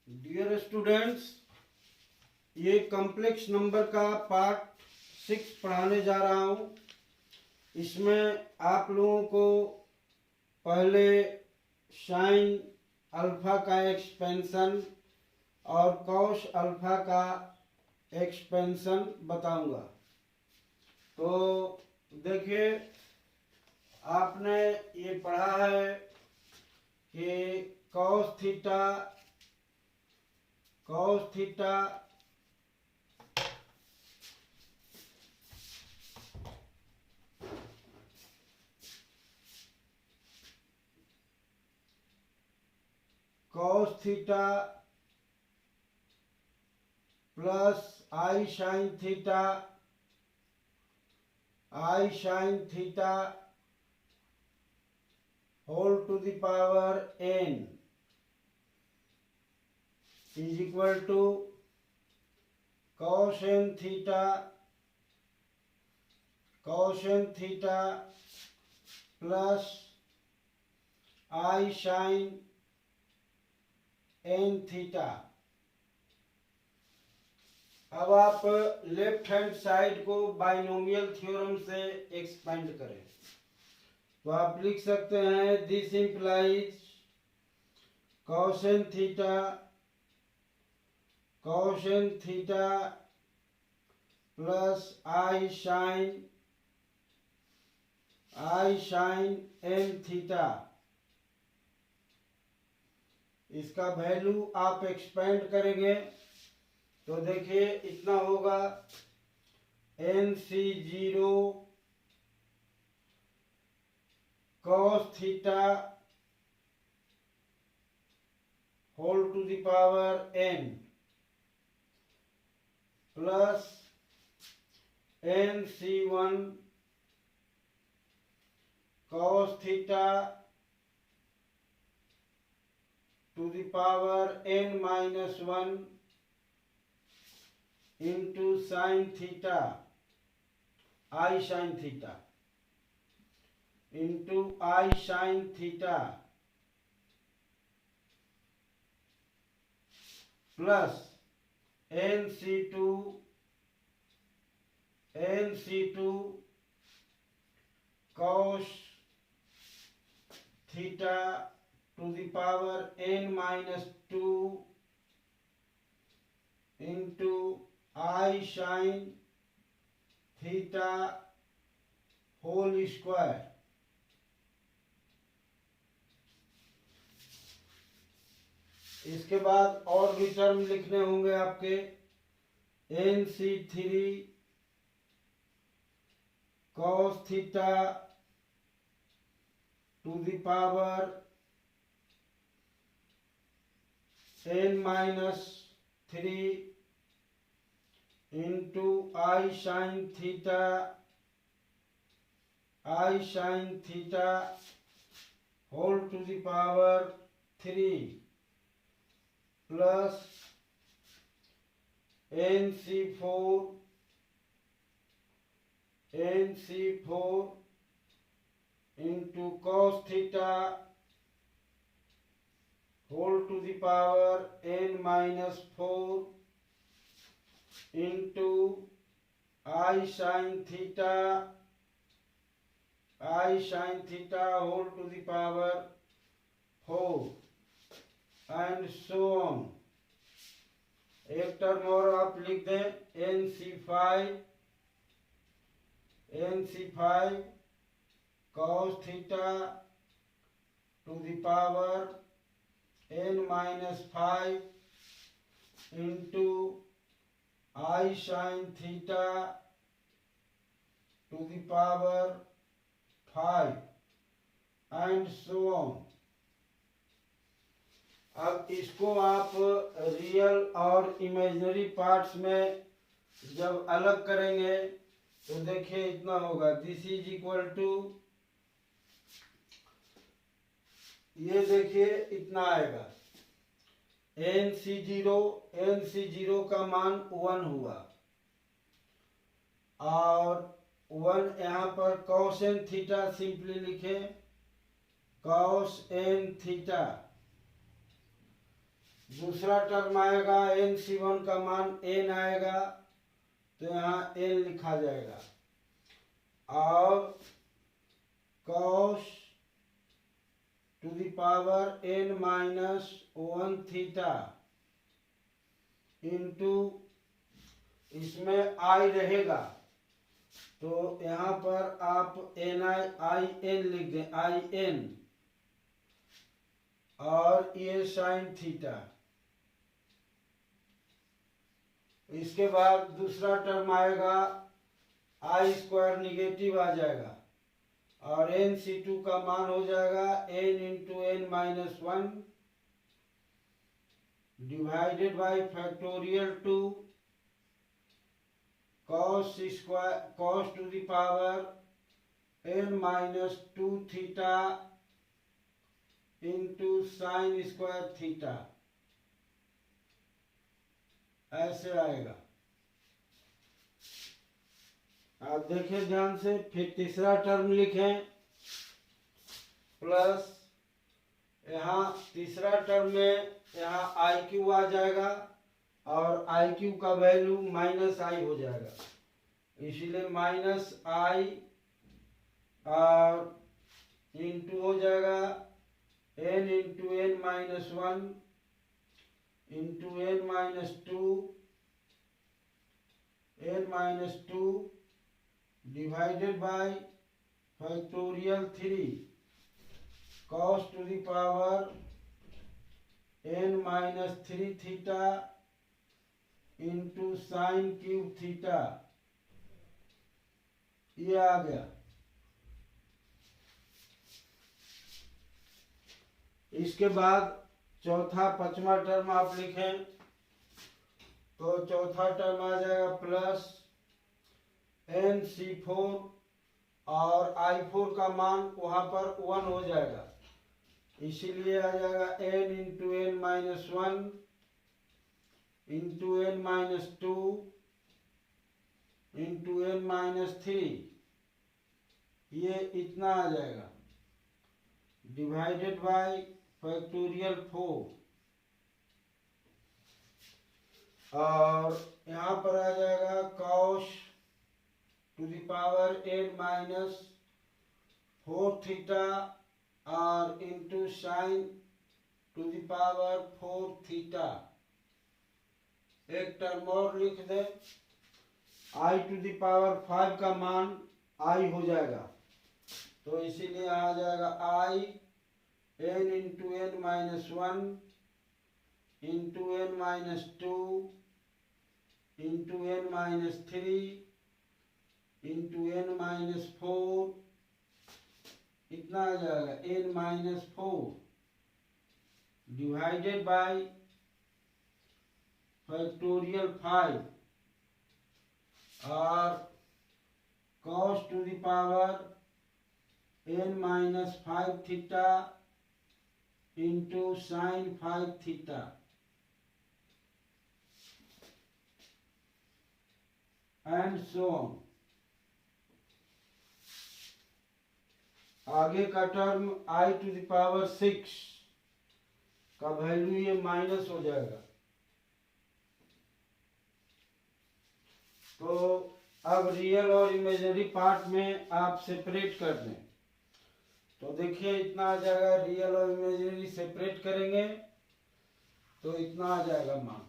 Dear students, ये complex number का part 6 पढ़ाने जा रहा हूँ। इसमें आप लोगों को पहले साइन अल्फा का एक्सपेंशन और कॉस अल्फा का एक्सपेंशन बताऊंगा। तो देखिए, आपने ये पढ़ा है कि cos theta plus i sine theta whole to the power n is equal to cos n theta plus I sin n थीटा। अब आप लेफ्ट हैंड साइड को बाइनोमियल थ्योरम से एक्सपेंड करें तो आप लिख सकते हैं this implies cos n theta plus I sin n theta. इसका वैल्यू आप एक्सपेंड करेंगे तो देखिए इतना होगा NC0 cos theta whole to the power n plus NC1 cos theta to the power n minus 1 into sin theta I sin theta plus NC2 cos theta to the power n minus 2 into I sin theta whole square। इसके बाद और भी term लिखने होंगे आपके NC3 cos theta to the power n minus 3 into I sin theta whole to the power 3 plus NC4 into cos theta whole to the power n minus 4 into I sin theta whole to the power 4 and so on। एक term और आप लिख दें NC5 cos theta to the power n minus 5 into I sin theta to the power 5 and so on। अब इसको आप real और imaginary parts में जब अलग करेंगे तो देखिए इतना होगा दिस इज इक्वल टू, ये देखिए इतना आएगा NC0 का मान 1 हुआ और 1 यहाँ पर cos n थीटा सिंपली लिखे cos n थीटा दूसरा टर्म आएगा NC1 का मान n आएगा, तो यहाँ n लिखा जाएगा, और cos to the power n minus 1 theta into, इसमें I रहेगा तो यहाँ पर आप in लिख दें, in, और ये साइन थीटा। इसके बाद दूसरा टर्म आएगा, I स्क्वायर निगेटिव आ जाएगा, और NC2 का मान हो जाएगा n into n minus 1 divided by factorial 2 cos to the power n minus 2 theta into sine square theta, ऐसे आएगा। आप देखिए ध्यान से, फिर तीसरा टर्म लिखें, प्लस यहाँ तीसरा टर्म में यहाँ आई क्यू आ जाएगा, और आई क्यू का वैल्यू माइनस आई हो जाएगा, इसीलिए माइनस आई, और इंटू हो जाएगा n into n minus 1 into n minus 2 n minus 2 divided by factorial 3 cos to the power n minus 3 theta into sine cube theta, ये आ गया। इसके बाद चौथा पांचवा टर्म आप लिखें, तो चौथा टर्म आ जाएगा प्लस NC4, और I4 का मान वहां पर 1 हो जाएगा, इसीलिए आ जाएगा n into n minus 1 into n minus 2 into n minus 3, ये इतना आ जाएगा, डिवाइडेड बाय फैक्टोरियल 4, और यहाँ पर आ जाएगा cos to the power n minus 4 theta और into sine to the power 4 theta. एक टर्म और लिख दे, I टू द पावर 5 का मान I हो जाएगा, तो इसीलिए आ जाएगा I n into n minus 1 into n minus 2 into n minus 3 into n minus 4, इतना आ जाएगा n minus 4 divided by factorial 5, और cos to the power n minus 5 theta into sine 5 theta, and so on. आगे का term I to the power 6 का value ये minus हो जाएगा, तो अब रियल और इमेजिनरी पार्ट में आप सेपरेट कर दें, तो देखिए इतना आ जाएगा, रियल और इमेजिनरी सेपरेट करेंगे तो इतना आ जाएगा मान।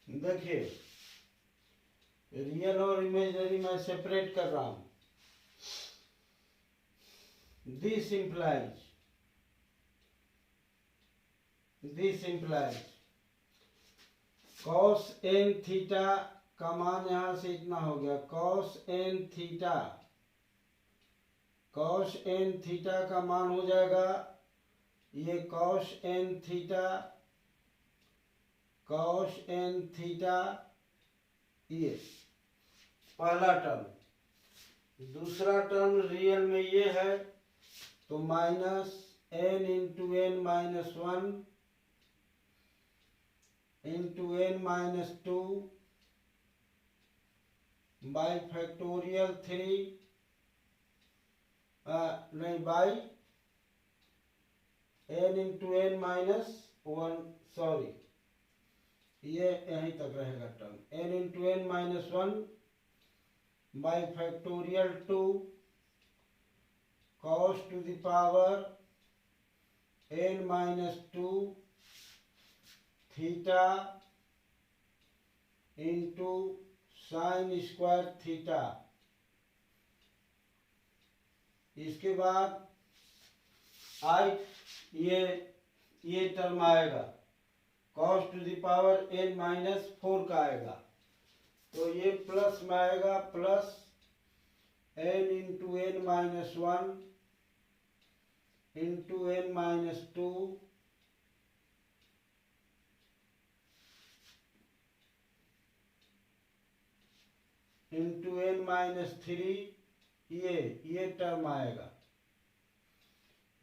देखिए रियल और इमेजिनरी मैं सेपरेट कर रहा हूं। This implies cos n theta का मान यहां से इतना हो गया, cos n थीटा का मान हो जाएगा ये cos n थीटा, ये पहला टर्म। दूसरा टर्म रियल में ये है, तो minus n into n minus 1 into n minus 2 by factorial 3 नहीं by n into n minus 1 sorry ये यहीं तक रहेगा term n into n minus 1 by factorial 2 cos to the power n minus 2 theta into sin square theta. इसके बाद आई ये term आएगा cos to the power n minus 4 का आएगा, तो ये प्लस में आएगा plus n into n minus 1 into n minus 2 into n minus 3 ये टर्म आएगा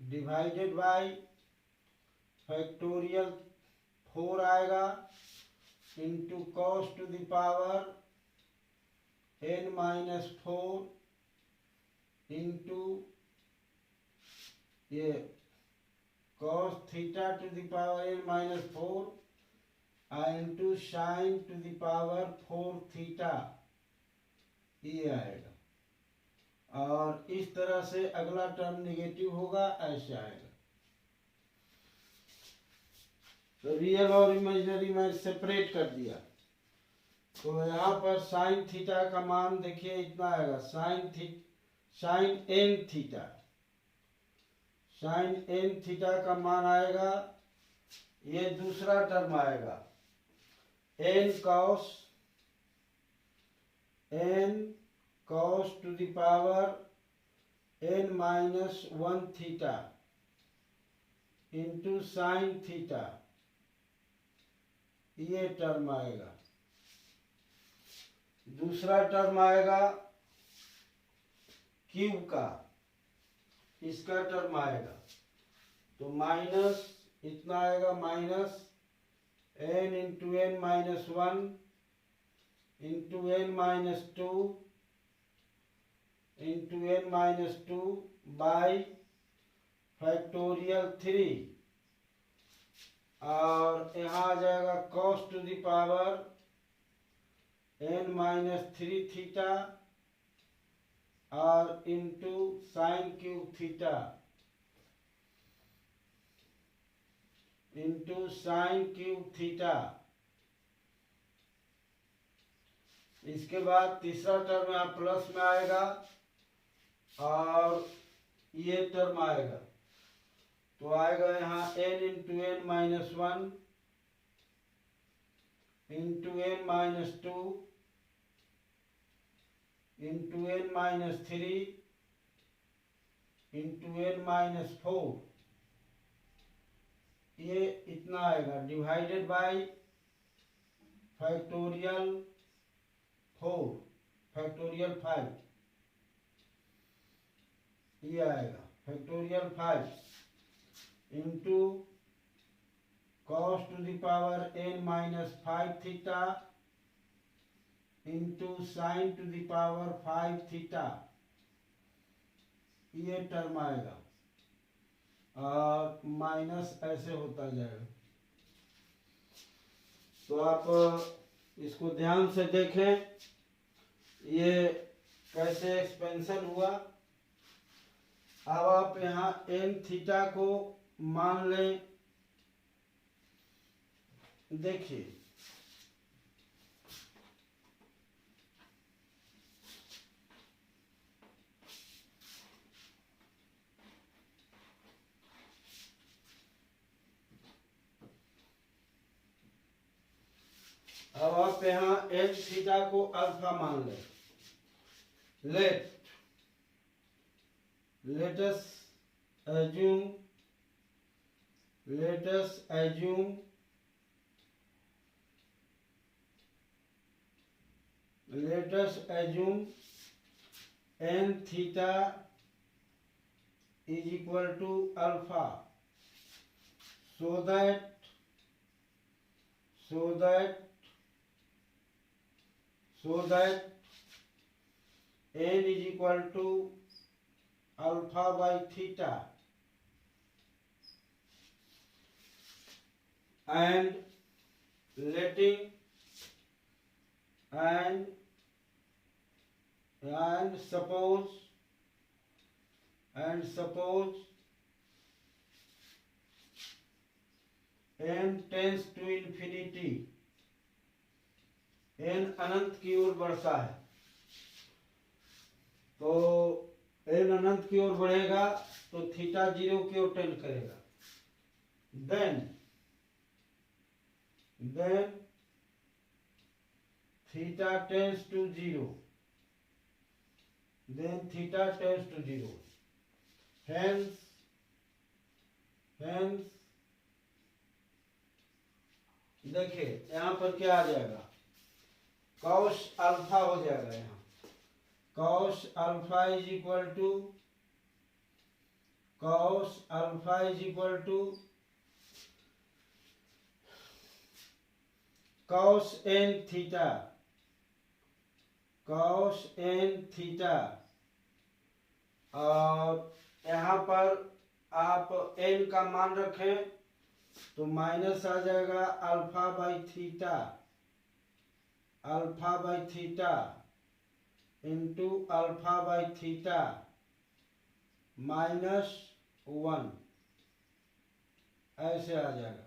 डिवाइडेड बाय फैक्टोरियल 4 आएगा into cos to the power n minus 4 into ये cos theta to the power n minus 4 into sine to the power 4 theta ये आएगा। और इस तरह से अगला टर्म नेगेटिव होगा, ऐसे आएगा। तो रियल और इमेजिनरी में सेपरेट कर दिया, तो यहाँ पर साइन थीटा का मान देखिए इतना आएगा sine n theta, sine n theta का मान आएगा, ये दूसरा टर्म आएगा n cos to the power n minus 1 theta into sin theta, ये टर्म आएगा। दूसरा टर्म आएगा क्यूब का, इसका टर्म आएगा, तो माइनस इतना आएगा minus n into n minus 1 into n minus 2 into n minus 2 by factorial 3, और यहाँ आ जाएगा cos to the power n minus 3 theta और into sine cube theta into sine cube theta. इसके बाद तीसरा टर्म यहाँ प्लस में आएगा और ये टर्म आएगा, तो आएगा यहाँ n into n minus 1 into n minus 2 into n minus 3 into n minus 4, ये इतना आएगा डिवाइडेड बाय फैक्टोरियल 4 फैक्टोरियल 5, ये आएगा factorial 5 into cos to the power n minus 5 theta into sine to the power 5 theta, ये term आएगा और minus ऐसे होता जाएगा। तो आप इसको ध्यान से देखें ये कैसे एक्सपेंशन हुआ। अब आप यहाँ n थीटा को मान लें, देखिए अब आप यहाँ n थीटा को अल्फा मान लें। let us assume n theta is equal to alpha, so that so that n is equal to alpha by theta and letting and suppose n tends to infinity, n अनंत की ओर बढ़ता है, तो n अनंत की ओर बढ़ेगा तो theta 0 की ओर tend करेगा। Then theta tends to 0, hence देखिए यहाँ पर क्या आ जाएगा, cos अल्फा हो जाएगा। यहाँ cos alpha is equal to cos n theta, और यहाँ पर आप n का मान रखें तो माइनस आ जाएगा alpha by theta into alpha by theta -1 ऐसे आ जाएगा,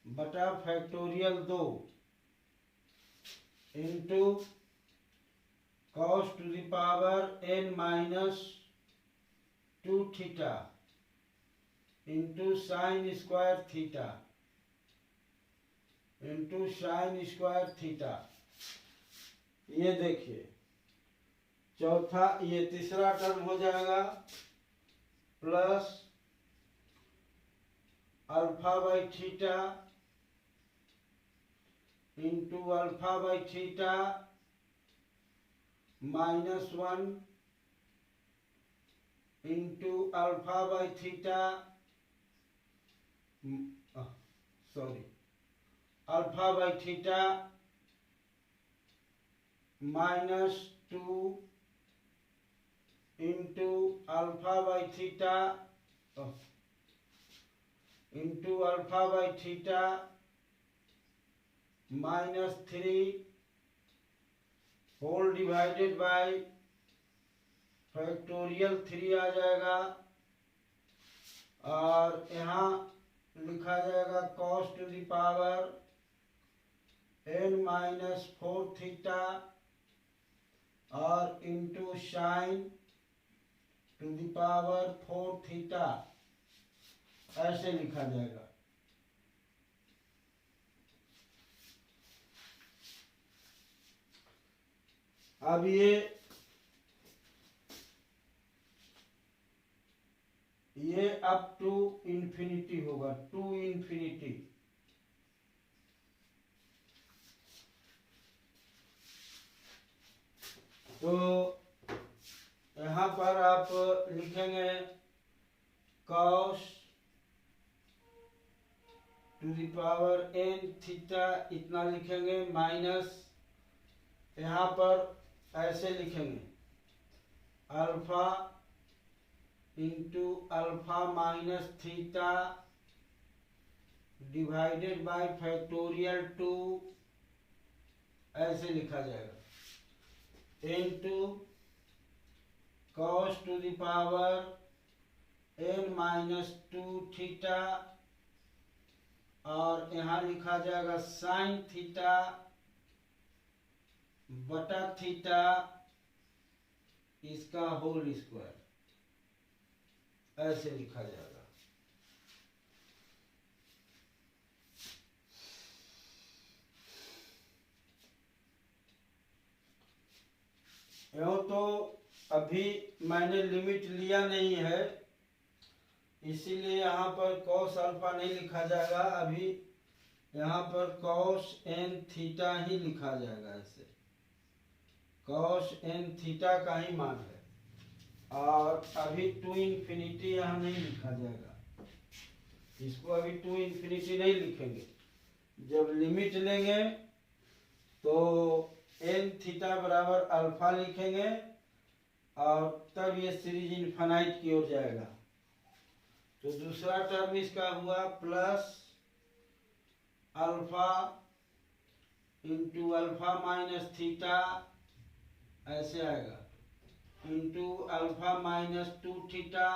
बटा factorial 2 into cos to the power n - 2 theta into sine square theta. ये देखिए चौथा, ये तीसरा टर्म हो जाएगा plus alpha by theta into alpha by theta -1 into alpha by theta alpha by theta -2 into alpha by theta -3 whole divided by factorial 3 आ जाएगा, और यहाँ लिखा जाएगा cos to the power n - 4 theta और into sine to the power 4 theta, ऐसे लिखा जाएगा। अब ये अप टू इंफिनिटी होगा, टू इंफिनिटी। तो यहाँ पर आप लिखेंगे cos to the power n theta इतना लिखेंगे, माइनस यहाँ पर ऐसे लिखेंगे alpha into alpha minus theta divided by factorial 2 ऐसे लिखा जाएगा, into cos to the power n - 2 theta, और यहाँ लिखा जाएगा साइन थीटा बटा थीटा इसका होल स्क्वायर, ऐसे लिखा जाएगा। यूं तो अभी मैंने लिमिट लिया नहीं है, इसीलिए यहाँ पर cos अल्फा नहीं लिखा जाएगा, अभी यहाँ पर cos n थीटा ही लिखा जाएगा। ऐसे cos n थीटा का ही मान है, और अभी टू इंफिनिटी यहाँ नहीं लिखा जाएगा, इसको अभी टू इंफिनिटी नहीं लिखेंगे, जब लिमिट लेंगे तो एन थीटा बराबर अल्फा लिखेंगे और तब ये सीरीज इनफाइनाइट की ओर जाएगा। तो दूसरा टर्म इसका हुआ plus alpha into alpha minus theta, ऐसे आएगा, इंटू अल्फा माइनस 2 थीटा,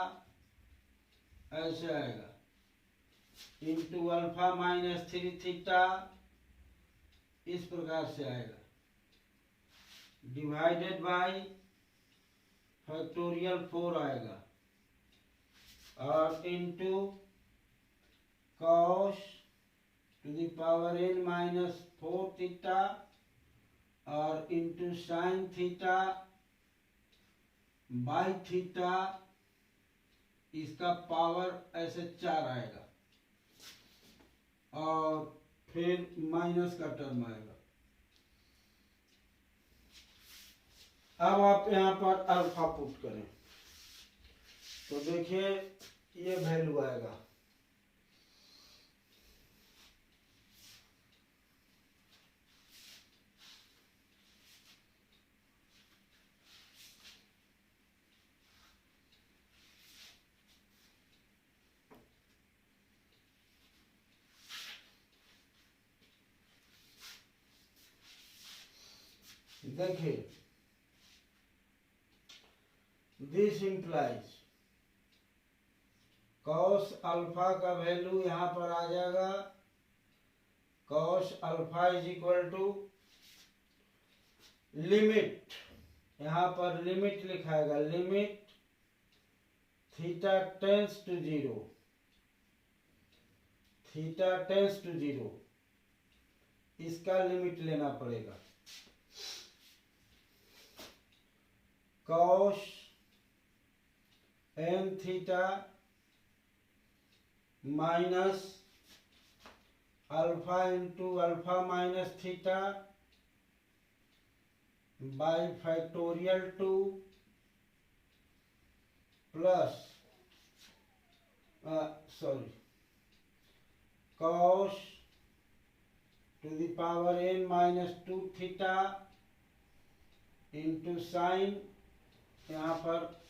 ऐसे आएगा, इंटू अल्फा माइनस 3 थीटा, इस प्रकार से आएगा, डिवाइडेड बाय फैक्टोरियल 4 आएगा, और into cos to the power n minus 4 theta, और into sine theta by theta, इसका पावर ऐसे 4 आएगा, और फिर माइनस का टर्म आएगा। अब आप यहाँ पर अल्फा पुट करें तो देखिए ये वैल्यू आएगा, देखिए दिस इंप्लाइज कॉस अल्फा का वैल्यू यहां पर आ जाएगा, cos alpha is equal to limit, यहां पर लिमिट लिखाएगा, limit theta tends to 0, theta tends to 0, इसका लिमिट लेना पड़ेगा, cos n theta minus alpha into alpha minus theta by factorial 2 plus cos to the power n minus 2 theta into sine, यहाँ पर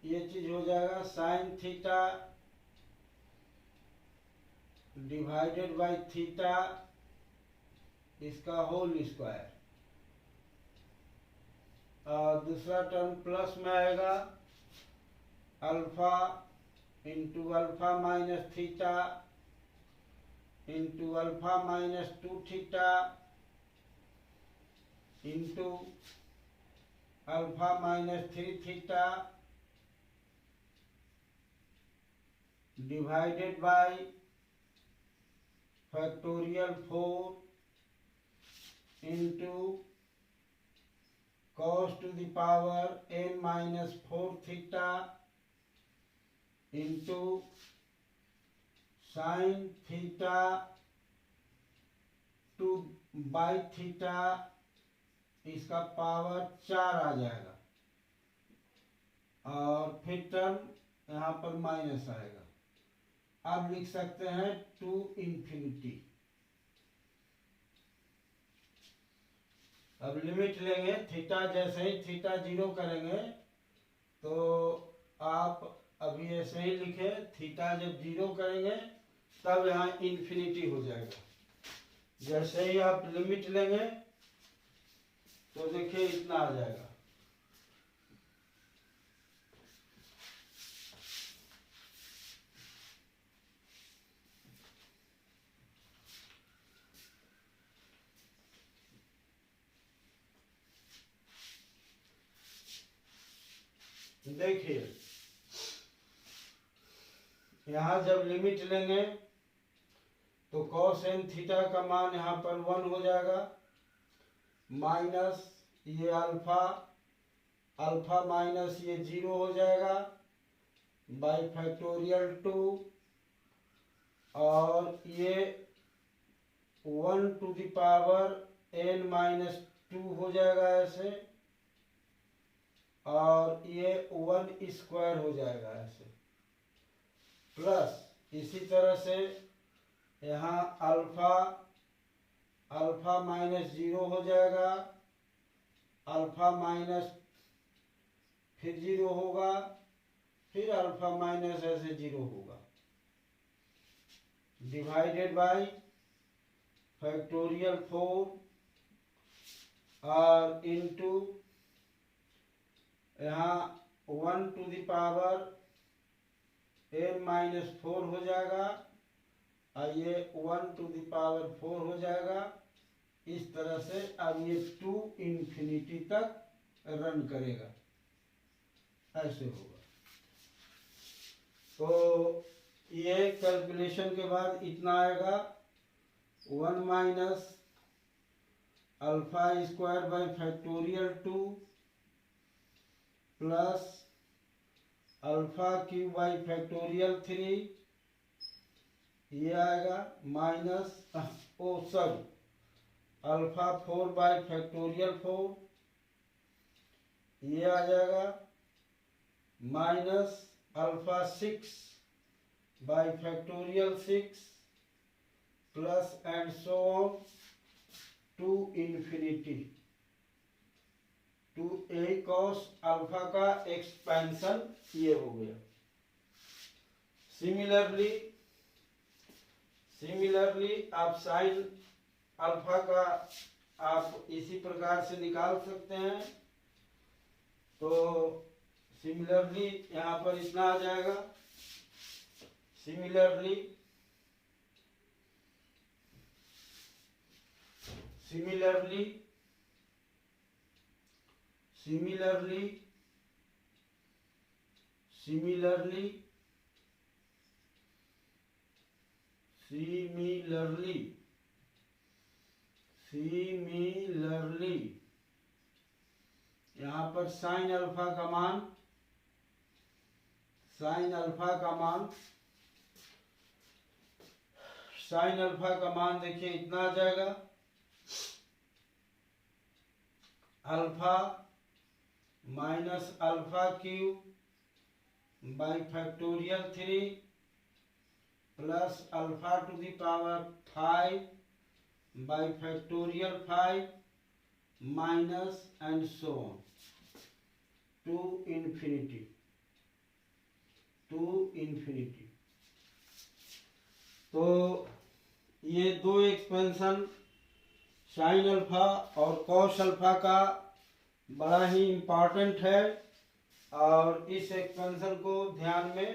ये चीज हो जाएगा sine theta divided by theta, इसका होल स्क्वायर, और दूसरा टर्म प्लस में आएगा, alpha into alpha minus theta into alpha minus 2 theta into alpha minus 3 theta divided by factorial 4 into cos to the power n minus 4 theta into sine theta 2 by theta, इसका power 4 आ जाएगा, और फिर term यहाँ पर minus आएगा। अब लिख सकते हैं टू इंफिनिटी। अब लिमिट लेंगे, थीटा जैसे ही थीटा 0 करेंगे तो आप अभी ऐसे ही लिखे, थीटा जब 0 करेंगे तब यहाँ इंफिनिटी हो जाएगा। जैसे ही आप लिमिट लेंगे तो देखिए इतना आ जाएगा, देखिए यहां जब लिमिट लेंगे तो cos n थीटा का मान यहाँ पर 1 हो जाएगा, माइनस ये अल्फा, अल्फा माइनस ये 0 हो जाएगा बाई फैक्टोरियल 2, और ये 1 to the power n minus 2 हो जाएगा ऐसे, और ये 1 स्क्वायर हो जाएगा ऐसे, प्लस इसी तरह से यहाँ अल्फा अल्फा माइनस 0 हो जाएगा, अल्फा माइनस फिर 0 होगा, फिर अल्फा माइनस ऐसे 0 होगा, डिवाइडेड बाय फैक्टोरियल 4 और इनटू यहाँ 1 to the power n minus 4 हो जाएगा और ये 1 टू द पावर 4 हो जाएगा। इस तरह से अब ये 2 इंफिनिटी तक रन करेगा, ऐसे होगा। तो ये कैलकुलेशन के बाद इतना आएगा 1 minus alpha square by factorial 2 plus alpha cube by factorial 3, ये आएगा minus sorry alpha 4 by factorial 4, ये आ जाएगा minus alpha 6 by factorial 6 plus and so on to infinity to a cos alpha का एक्सपेंशन ये हो गया। सिमिलरली आप साइन अल्फा का आप इसी प्रकार से निकाल सकते हैं। तो सिमिलरली यहाँ पर इतना आ जाएगा, सिमिलरली यहाँ पर साइन अल्फा का मान देखिए इतना आ जाएगा, alpha minus alpha cube by factorial 3 plus alpha to the power 5 by factorial 5 minus and so on to infinity. तो ये दो एक्सपेंशन साइन अल्फा और कॉस अल्फा का बड़ा ही इम्पोर्टेंट है और इस एक्सपेंशन को ध्यान में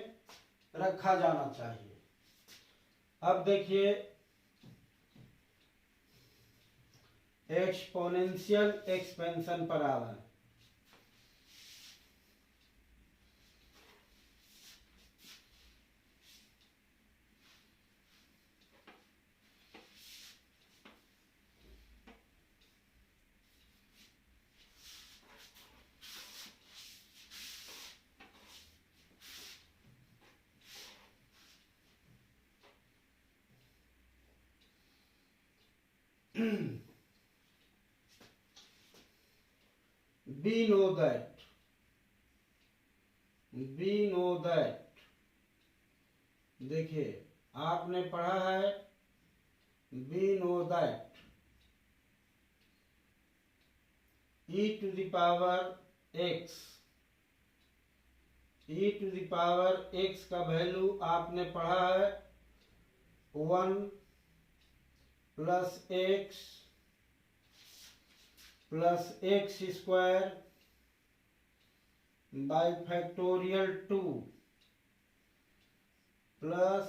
रखा जाना चाहिए। अब देखिए एक्सपोनेंशियल एक्सपेंशन पर आ रहा है। We know that देखिए आपने पढ़ा है we know that e to the power x का वैल्यू आपने पढ़ा है 1 plus x square by factorial 2 plus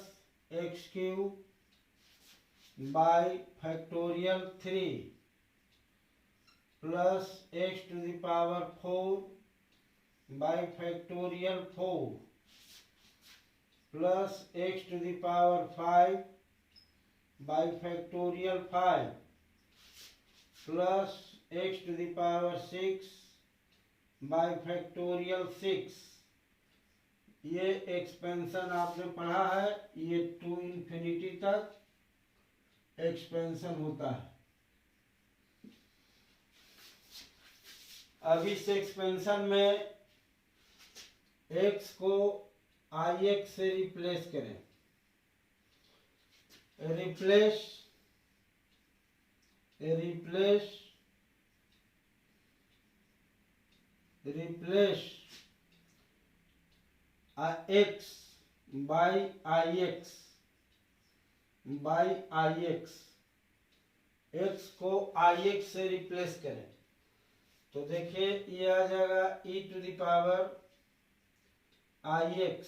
x cube by factorial 3 plus x to the power 4 by factorial 4 plus x to the power 5 by factorial 5 plus x to the power 6 by factorial 6। ये expansion आपने पढ़ा है, ये to infinity तक expansion होता है। अब इस एक्सपेंशन में x को ix से रिप्लेस करें। replace x by ix x को ix से रिप्लेस करें तो देखिए ये आ जाएगा e to the power ix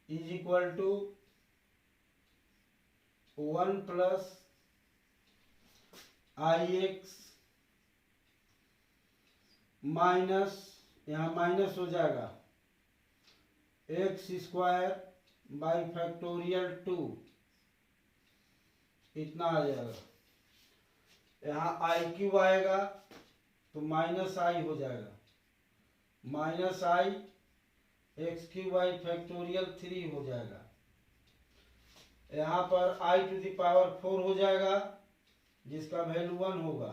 is equal to 1 plus ix minus, यहाँ माइनस हो जाएगा एक्स स्क्वायर बाई फैक्टोरियल 2, इतना आ जाएगा। यहाँ आई क्यूब आएगा तो माइनस आई हो जाएगा, minus i x cube by factorial 3 हो जाएगा। यहाँ पर आई टू द पावर 4 हो जाएगा जिसका वैल्यू 1 होगा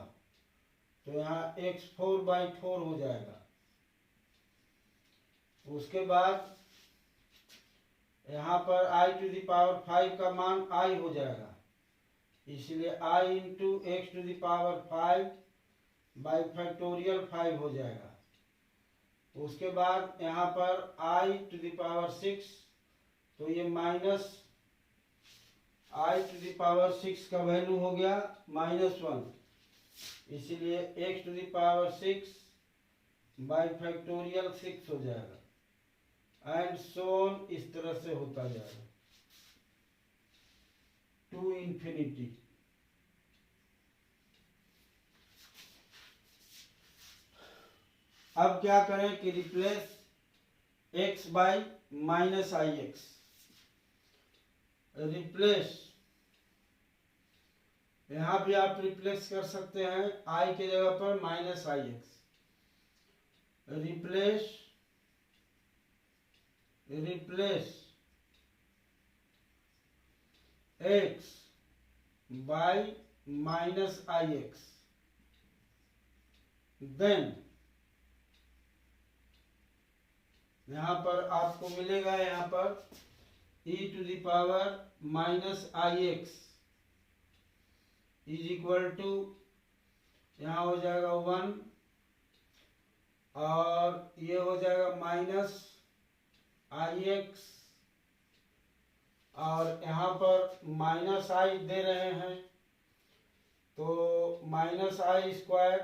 तो यहाँ x4 बाई 4 हो जाएगा। उसके बाद यहाँ पर i टू द पावर 5 का मान i हो जाएगा, इसलिए i into x to the power 5 by factorial 5 हो जाएगा। उसके बाद यहाँ पर i टू द पावर 6 तो ये minus i to the power 6 का वैल्यू हो गया -1, इसलिए x to the power 6 by factorial 6 हो जाएगा एंड सो ऑन, इस तरह से होता जाएगा टू इंफिनिटी। अब क्या करें कि replace x by minus i x, replace यहां भी आप रिप्लेस कर सकते हैं i के जगह पर minus i x, replace x by minus i x, then यहां पर आपको मिलेगा यहाँ पर e to the power minus i x is equal to, यहाँ हो जाएगा 1 और ये हो जाएगा माइनस आई एक्स और यहाँ पर माइनस आई दे रहे हैं तो माइनस आई स्क्वायर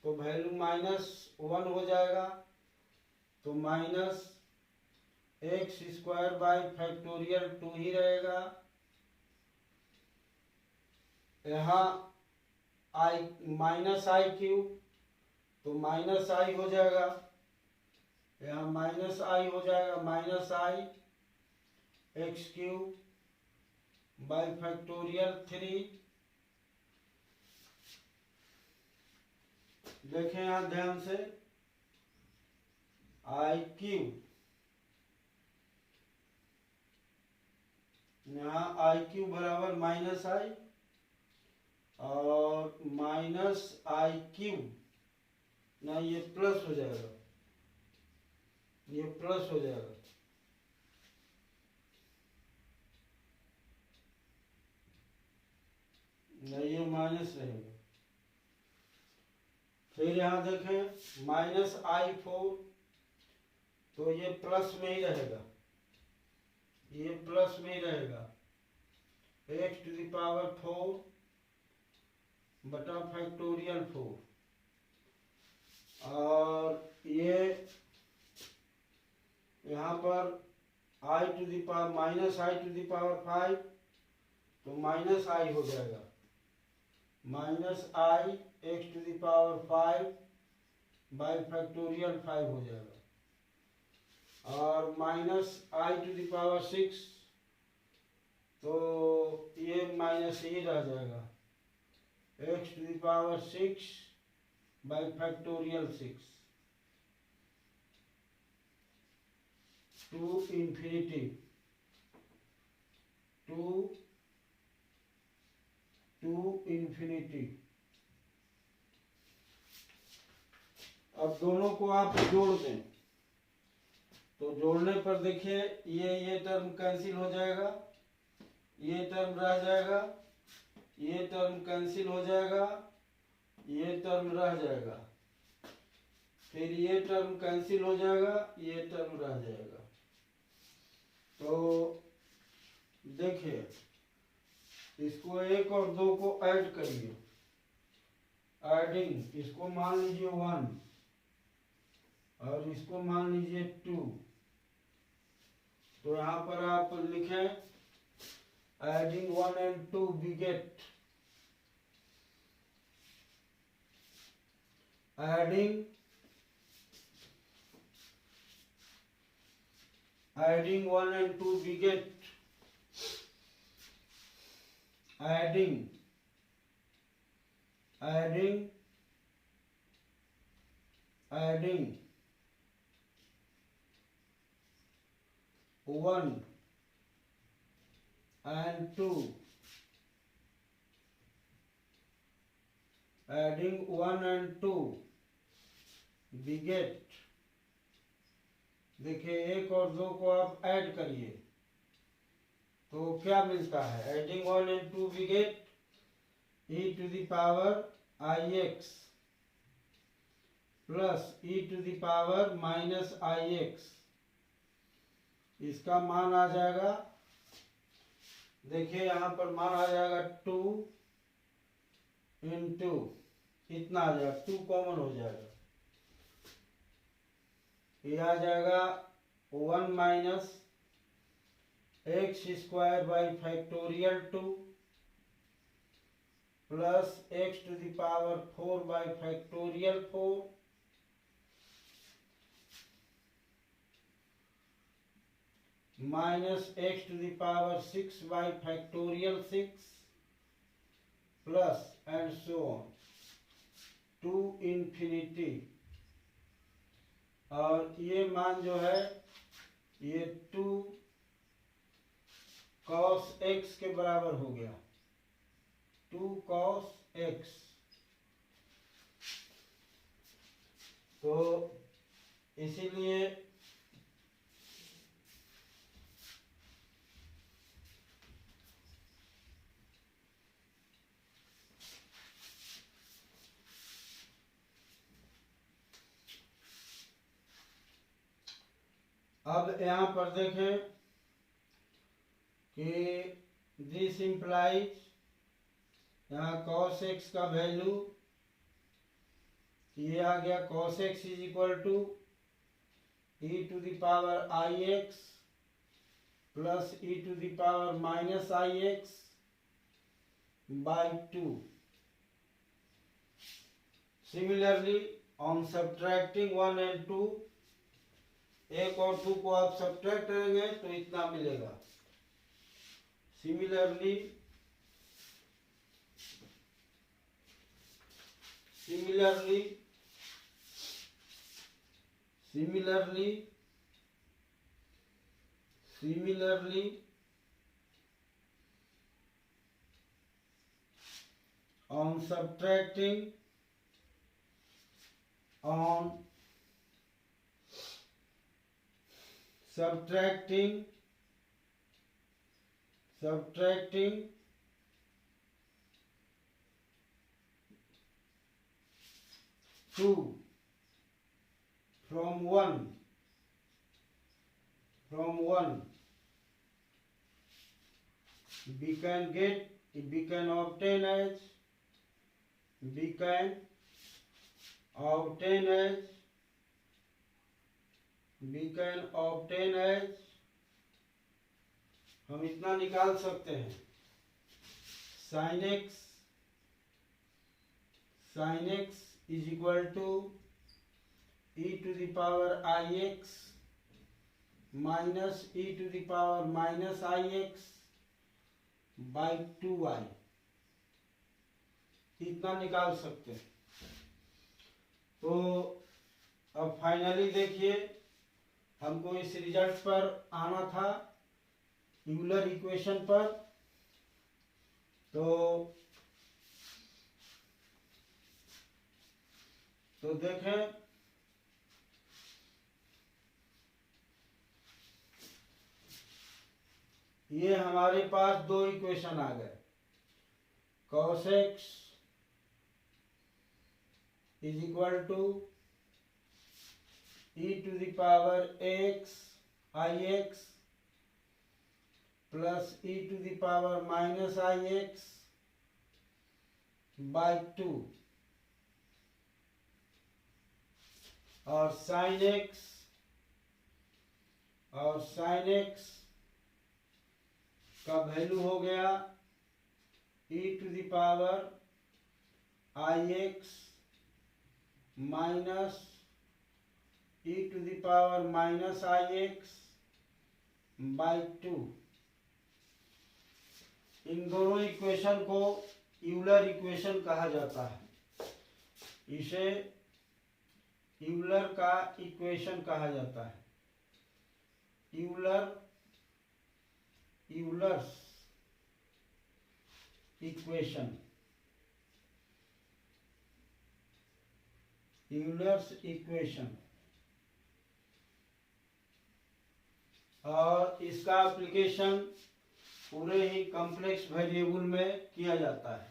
तो वैल्यू -1 हो जाएगा तो minus x square by factorial 2 ही रहेगा। यहाँ आई माइनस आई क्यूब तो माइनस आई हो जाएगा, यहाँ माइनस आई हो जाएगा minus i x cube by factorial 3। देखें यहाँ ध्यान से आई क्यूब, यहाँ आई क्यूब बराबर माइनस आई और माइनस आई क्यूब ना, ये प्लस हो जाएगा, ये प्लस हो जाएगा ना, ये माइनस रहेगा। फिर यहाँ देखें माइनस आई 4 तो ये प्लस में ही रहेगा, ये प्लस में ही रहेगा, एक्स टू द पावर 4 बटा फैक्टोरियल 4 और ये यहाँ पर i to the power minus i to the power 5 तो माइनस आई हो जाएगा, minus i x to the power 5 by factorial 5 हो जाएगा और minus i to the power 6 तो ये माइनस ही रह जाएगा, x to the power 6 by factorial 6 to infinity to infinity. अब दोनों को आप जोड़ दें तो जोड़ने पर देखिए ये टर्म कैंसिल हो जाएगा, ये टर्म रह जाएगा, ये टर्म कैंसिल हो जाएगा, ये टर्म रह जाएगा, फिर ये टर्म कैंसिल हो जाएगा, ये टर्म रह जाएगा। तो देखिए इसको 1 और 2 को ऐड करिए, एडिंग इसको मान लीजिए 1 और इसको मान लीजिए 2। तो यहाँ पर आप लिखें adding 1 and 2 beget, adding 1 and 2 beget, adding 1 and 2, adding 1 and 2 beget। देखिए 1 और 2 को आप ऐड करिए तो क्या मिलता है, adding 1 and 2 beget e to the power ix plus e to the power minus ix। इसका मान आ जाएगा, देखिए यहाँ पर मान आ जाएगा 2 into इतना आ जाएगा, 2 कॉमन हो जाएगा, ये आ जाएगा 1 minus x square by factorial 2 plus x to the power 4 by factorial 4 minus x to the power 6 by factorial 6 plus and so on to infinity. और ये मान जो है ये 2 cos x के बराबर हो गया, 2 cos x। तो इसीलिए अब यहाँ पर देखें कि दिस इम्प्लाइज यहाँ cos x का वैल्यू ये आ गया, cos x is equal to e to the power ix plus e to the power minus ix by 2। Similarly on subtracting 1 and 2, 1 और 2 को आप सब्ट्रैक्ट करेंगे तो इतना मिलेगा। Similarly on subtracting 2 from 1 we can obtain as हम इतना निकाल सकते हैं, sin x is equal to e to the power ix minus e to the power minus ix by 2y, इतना निकाल सकते हैं। तो अब फाइनली देखिए हमको इस रिजल्ट पर आना था, यूलर इक्वेशन पर। तो देखें ये हमारे पास दो इक्वेशन आ गए। cos x is equal to e to the power x i x plus e to the power minus i x by 2 और साइन एक्स का वैल्यू हो गया e to the power i x minus e to the power minus i x by 2। इन दोनों equation को Euler equation कहा जाता है। इसे यूलर का इक्वेशन कहा जाता है। यूलर्स इक्वेशन और इसका एप्लीकेशन पूरे ही कॉम्प्लेक्स वेरिएबल में किया जाता है।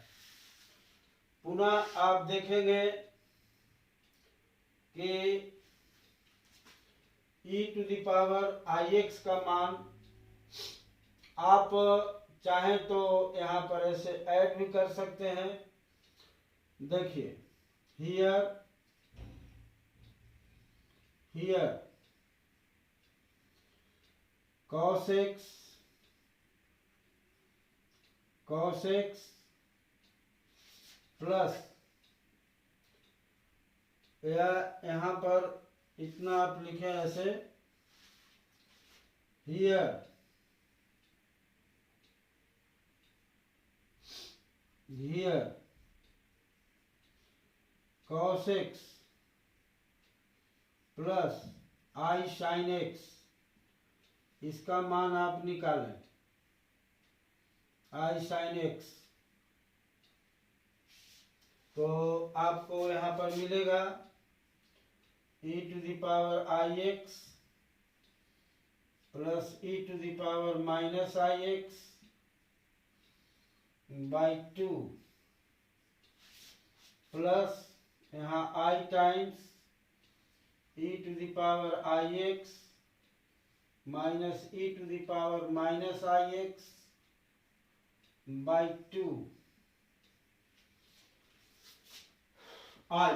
पुनः आप देखेंगे कि e to the power i x का मान आप चाहें तो यहाँ पर ऐसे ऐड भी कर सकते हैं। देखिए हियर cos x प्लस यहाँ पर इतना आप लिखें ऐसे here cos x plus i sine x, इसका मान आप निकालें आई साइन एक्स, तो आपको यहाँ पर मिलेगा e to the power i x plus e to the power minus i x by 2 plus यहाँ i times e to the power i x minus e to the power minus i x by 2 i,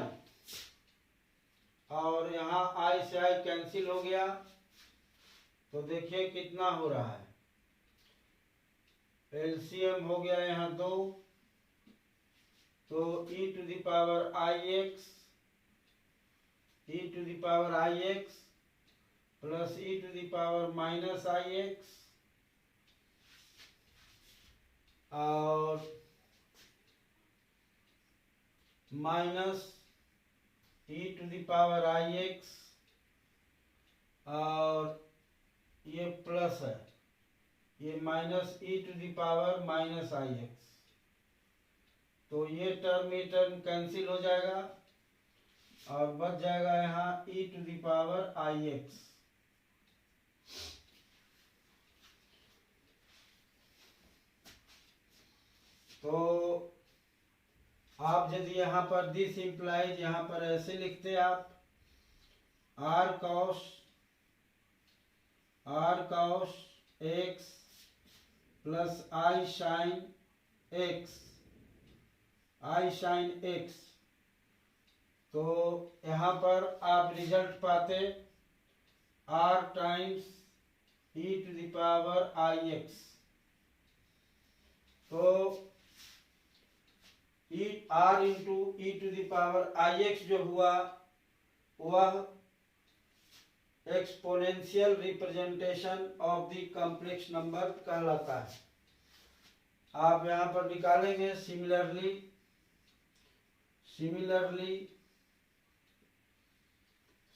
और यहाँ i से i cancel हो गया, तो देखिए कितना हो रहा है। एलसीएम हो गया यहाँ 2, तो e to the power i x plus e to the power minus i x और minus e to the power i x और ये प्लस है, ये minus e to the power minus i x, तो ये टर्म कैंसिल हो जाएगा और बच जाएगा यहाँ e to the power i x. तो आप यदि यहाँ पर दिस इम्प्लाइज यहाँ पर ऐसे लिखते आप r cos x plus i sine x, तो यहाँ पर आप रिजल्ट पाते r times e to the power i x, तो r into e to the power i x जो हुआ वह exponential representation of the complex number कहलाता है। आप यहाँ पर निकालेंगे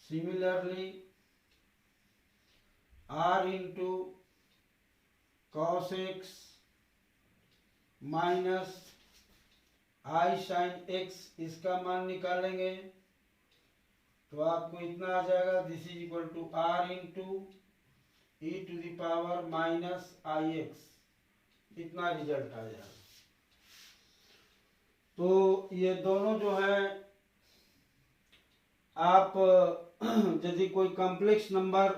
similarly r into cos x minus i sine x, इसका मान निकालेंगे तो आपको इतना आ जाएगा, this is equal to r into e⁻⁻ix, इतना रिजल्ट आ जाएगा। तो ये दोनों जो है आप यदि कोई कॉम्प्लेक्स नंबर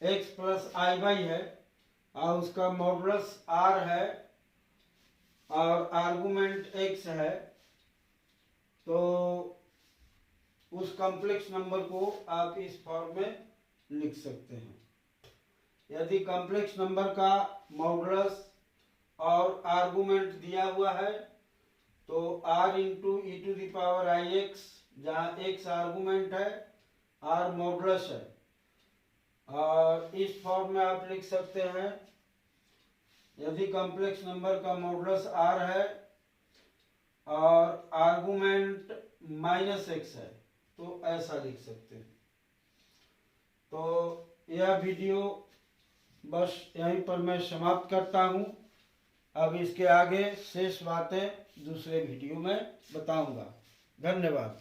x प्लस आई वाई है और उसका मॉडुलस r है और आर्गुमेंट x है, तो उस कॉम्प्लेक्स नंबर को आप इस फॉर्म में लिख सकते हैं। यदि कॉम्प्लेक्स नंबर का मॉडुलस और आर्गुमेंट दिया हुआ है तो r इंटू e⁻⁻ix, जहाँ x आर्गुमेंट है, r मॉडुलस है, और इस फॉर्म में आप लिख सकते हैं। यदि कॉम्प्लेक्स नंबर का मॉडुलस r है और आर्गुमेंट -x है तो ऐसा लिख सकते हैं। तो यह वीडियो बस यहीं पर मैं समाप्त करता हूँ। अब इसके आगे शेष बातें दूसरे वीडियो में बताऊंगा। धन्यवाद।